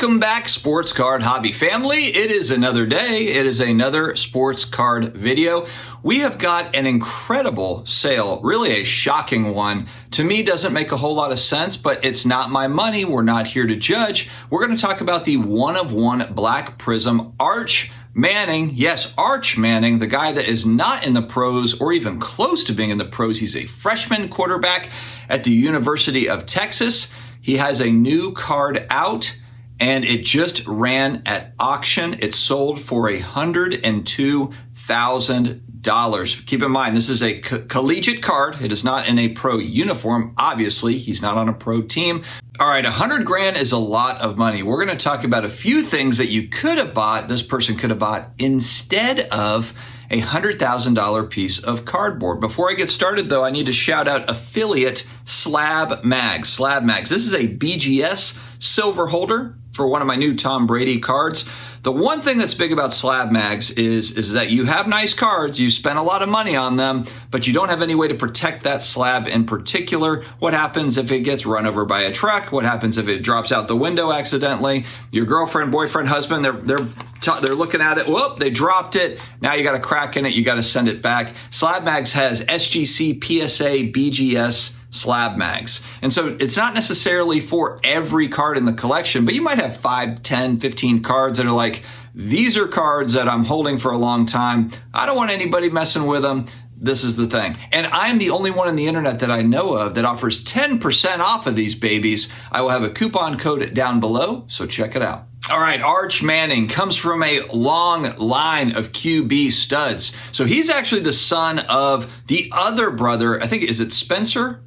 Welcome back, sports card hobby family. It is another day. It is another sports card video. We have got an incredible sale, really a shocking one. To me, doesn't make a whole lot of sense, but it's not my money. We're not here to judge. We're going to talk about the one-of-one Black Prizm Arch Manning. Yes, Arch Manning, the guy that is not in the pros or even close to being in the pros. He's a freshman quarterback at the University of Texas. He has a new card out, and it just ran at auction. It sold for $102,000. Keep in mind, this is a collegiate card. It is not in a pro uniform. Obviously, he's not on a pro team. All right, 100 grand is a lot of money. We're going to talk about a few things that you could have bought, this person could have bought, instead of a $100,000 piece of cardboard. Before I get started, though, I need to shout out affiliate SlabMags. SlabMags. This is a BGS silver holder for one of my new Tom Brady cards. The one thing that's big about SlabMags is that you have nice cards, you spend a lot of money on them, but you don't have any way to protect that slab in particular. What happens if it gets run over by a truck? What happens if it drops out the window accidentally? Your girlfriend, boyfriend, husband, they're looking at it. Whoop, they dropped it. Now you got a crack in it. You got to send it back. SlabMags has SGC, PSA, BGS, SlabMags. And so it's not necessarily for every card in the collection, but you might have 5, 10, 15 cards that are like, these are cards that I'm holding for a long time. I don't want anybody messing with them. This is the thing. And I'm the only one on the internet that I know of that offers 10% off of these babies. I will have a coupon code down below, so check it out. All right, Arch Manning comes from a long line of QB studs. So he's actually the son of the other brother. I think, is it Spencer?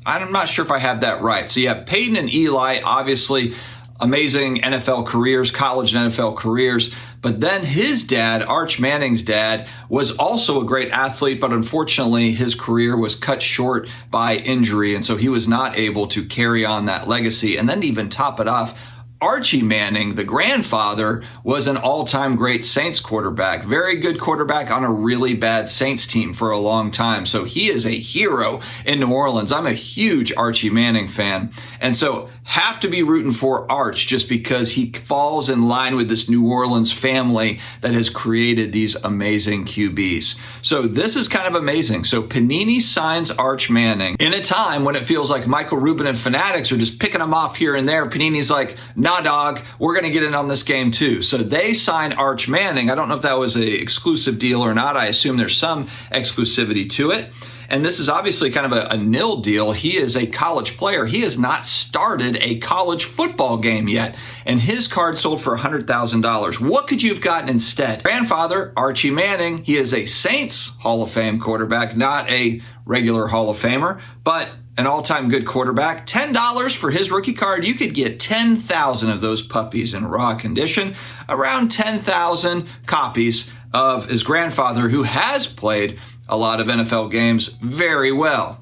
I'm not sure if I have that right. So you have Peyton and Eli, obviously amazing NFL careers, college and NFL careers. But then his dad, Arch Manning's dad, was also a great athlete, but unfortunately his career was cut short by injury. And so he was not able to carry on that legacy. And then to even top it off, Archie Manning, the grandfather, was an all-time great Saints quarterback. Very good quarterback on a really bad Saints team for a long time. So he is a hero in New Orleans. I'm a huge Archie Manning fan. And so have to be rooting for Arch just because he falls in line with this New Orleans family that has created these amazing QBs. So this is kind of amazing. So Panini signs Arch Manning in a time when it feels like Michael Rubin and Fanatics are just picking him off here and there. Panini's like, nah, dog, we're going to get in on this game too. So they sign Arch Manning. I don't know if that was an exclusive deal or not. I assume there's some exclusivity to it. And this is obviously kind of a nil deal. He is a college player. He has not started a college football game yet. And his card sold for $100,000. What could you have gotten instead? Grandfather, Archie Manning, he is a Saints Hall of Fame quarterback, not a regular Hall of Famer, but an all-time good quarterback. $10 for his rookie card. You could get 10,000 of those puppies in raw condition, around 10,000 copies of his grandfather, who has played a lot of NFL games very well.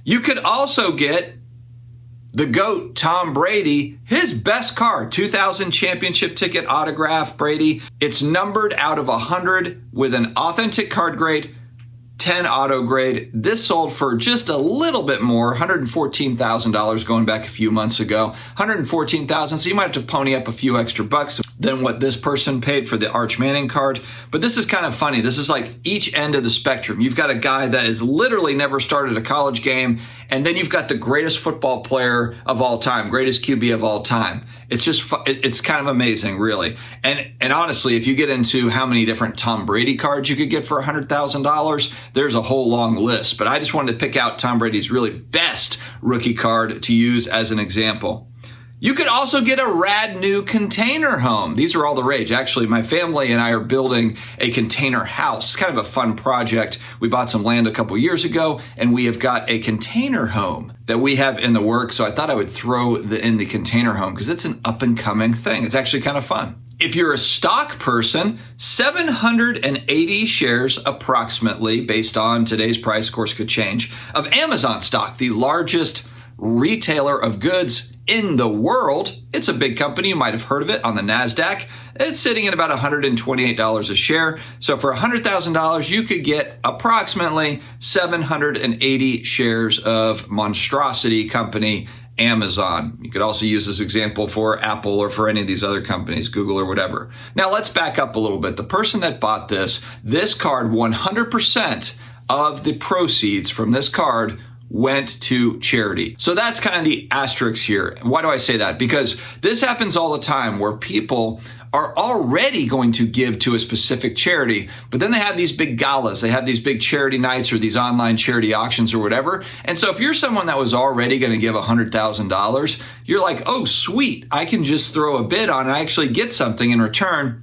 You could also get the GOAT, Tom Brady, his best card, 2000 championship ticket autograph Brady. It's numbered out of 100 with an authentic card grade, 10 auto grade. This sold for just a little bit more, $114,000 going back a few months ago. $114,000, so you might have to pony up a few extra bucks than what this person paid for the Arch Manning card. But this is kind of funny. This is like each end of the spectrum. You've got a guy that has literally never started a college game, and then you've got the greatest football player of all time, greatest QB of all time. It's just, it's kind of amazing, really. And honestly, if you get into how many different Tom Brady cards you could get for $100,000, there's a whole long list. But I just wanted to pick out Tom Brady's really best rookie card to use as an example. You could also get a rad new container home. These are all the rage. Actually, my family and I are building a container house. It's kind of a fun project. We bought some land a couple years ago, and we have got a container home that we have in the works. So I thought I would throw in the container home because it's an up-and-coming thing. It's actually kind of fun. If you're a stock person, 780 shares approximately, based on today's price, of course, could change, of Amazon stock, the largest retailer of goods in the world. It's a big company. You might have heard of it on the NASDAQ. It's sitting at about $128 a share. So for $100,000, you could get approximately 780 shares of monstrosity company Amazon. You could also use this example for Apple or for any of these other companies, Google or whatever. Now let's back up a little bit. The person that bought this card, 100% of the proceeds from this card went to charity. So that's kind of the asterisk here. Why do I say that? Because this happens all the time where people are already going to give to a specific charity, but then they have these big galas, they have these big charity nights or these online charity auctions or whatever. And so if you're someone that was already going to give $100,000, you're like, oh, sweet, I can just throw a bid on and I actually get something in return.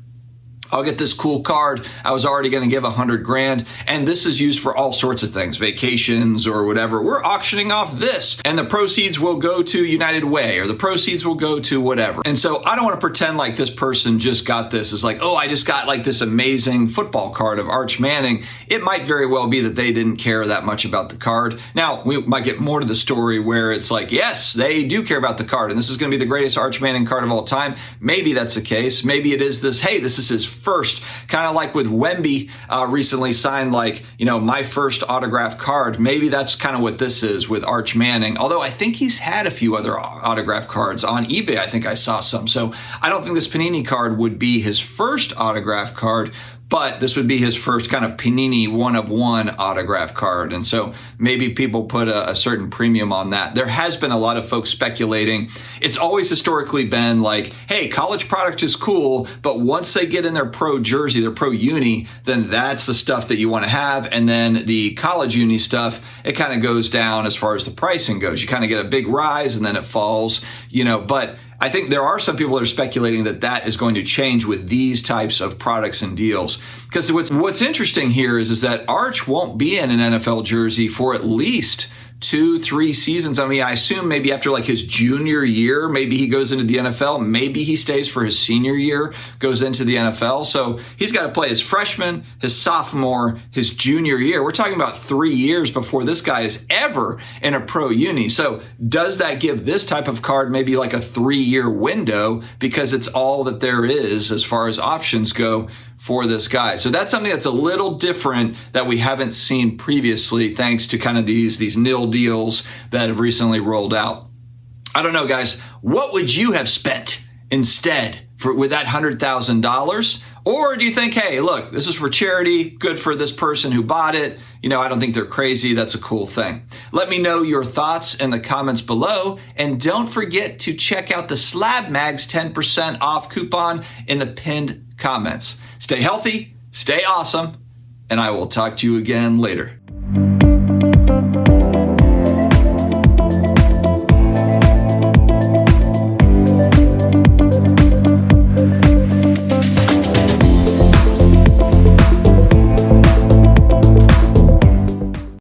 I'll get this cool card. I was already going to give $100,000. And this is used for all sorts of things, vacations or whatever. We're auctioning off this and the proceeds will go to United Way or the proceeds will go to whatever. And so I don't want to pretend like this person just got this as like, oh, I just got like this amazing football card of Arch Manning. It might very well be that they didn't care that much about the card. Now, we might get more to the story where it's like, yes, they do care about the card. And this is going to be the greatest Arch Manning card of all time. Maybe that's the case. Maybe it is this, hey, this is his first, kind of like with Wemby recently signed like, my first autographed card. Maybe that's kind of what this is with Arch Manning. Although I think he's had a few other autographed cards on eBay. I think I saw some. So I don't think this Panini card would be his first autographed card, but this would be his first kind of Panini one-of-one autograph card. And so maybe people put a certain premium on that. There has been a lot of folks speculating. It's always historically been like, hey, college product is cool, but once they get in their pro jersey, their pro uni, then that's the stuff that you want to have. And then the college uni stuff, it kind of goes down as far as the pricing goes. You kind of get a big rise and then it falls, but I think there are some people that are speculating that that is going to change with these types of products and deals. Because what's interesting here is that Arch won't be in an NFL jersey for at least 2-3 seasons. I mean, I assume maybe after like his junior year, maybe he goes into the NFL. Maybe he stays for his senior year, goes into the NFL. So he's got to play his freshman, his sophomore, his junior year. We're talking about 3 years before this guy is ever in a pro uni. So does that give this type of card maybe like a 3-year window because it's all that there is as far as options go for this guy? So that's something that's a little different that we haven't seen previously, thanks to kind of these nil deals that have recently rolled out. I don't know, guys. What would you have spent instead with that $100,000? Or do you think, hey, look, this is for charity, good for this person who bought it. I don't think they're crazy. That's a cool thing. Let me know your thoughts in the comments below. And don't forget to check out the SlabMags 10% off coupon in the pinned comments. Stay healthy, stay awesome, and I will talk to you again later.